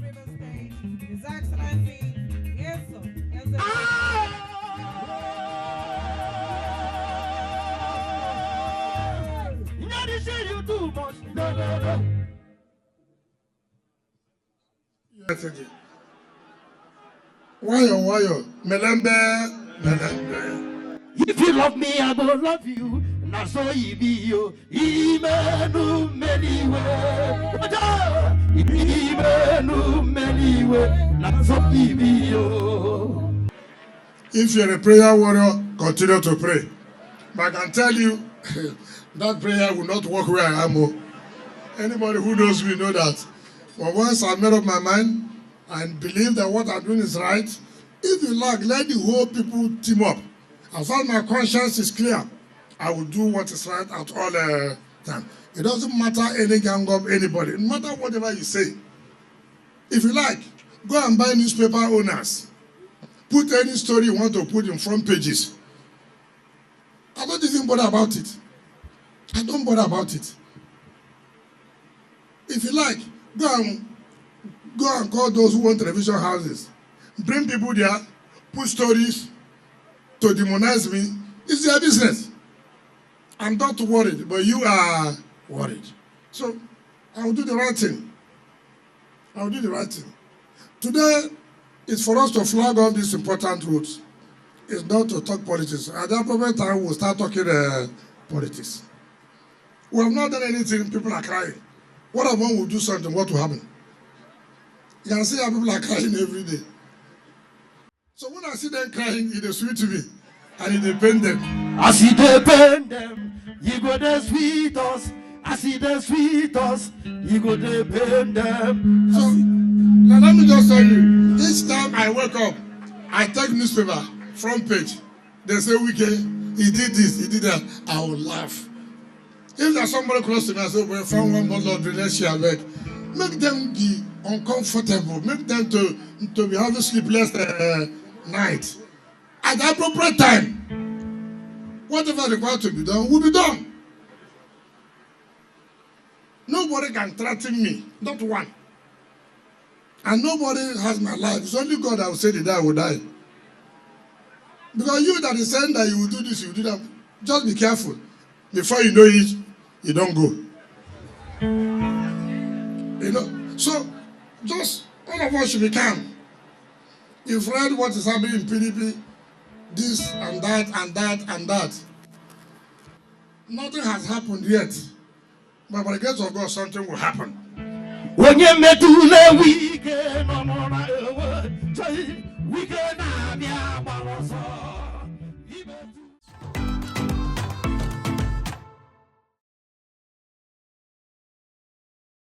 River State, His Excellency, yes, sir. Yes, sir. You too much. No. Yes, okay. Why, Melembe. If you love me, I will love you. Now so you be you. Imenu many way. Imenu many way. Now so you be you. If you're a prayer warrior, continue to pray. But I can tell you, that prayer will not work where I am. Anybody who knows me know that. For once I made up my mind and believe that what I'm doing is right, if you like, let the whole people team up. As far as my conscience is clear, I will do what is right at all time. It doesn't matter any gang up anybody, no matter whatever you say. If you like, go and buy newspaper owners. Put any story you want to put in front pages. I don't even bother about it. I don't bother about it. If you like, go and call those who want television houses. Bring people there, put stories to demonize me. It's their business. I'm not worried, but you are worried. So I will do the right thing. I will do the right thing. Today is for us to flag off these important routes. It's not to talk politics. At the appropriate time, we'll start talking politics. We have not done anything, people are crying. What if one will do something, what will happen? You can see how people are crying every day. So when I see them crying, it is sweet to me. And it depends them. I see the pain them, you go the sweet us. I see the sweet us, you go the pain them. So now let me just tell you, each time I wake up, I take newspaper, front page. They say, Wike, he did this, he did that. I will laugh. If there's somebody close to me, I say, well, found one more Lord, let's share back. Make them be uncomfortable. Make them to be having sleepless night. At the appropriate time, whatever required to be done will be done. Nobody can threaten me, not one. And nobody has my life. It's only God that will say the day I will die. Because you that is saying that you will do this, you will do that, just be careful. Before you know it, you don't go. You know, so just all of us should be calm. You've read what is happening in PDP, this and that and that and that. Nothing has happened yet. But by the grace of God, something will happen. When you met to the weekend, we can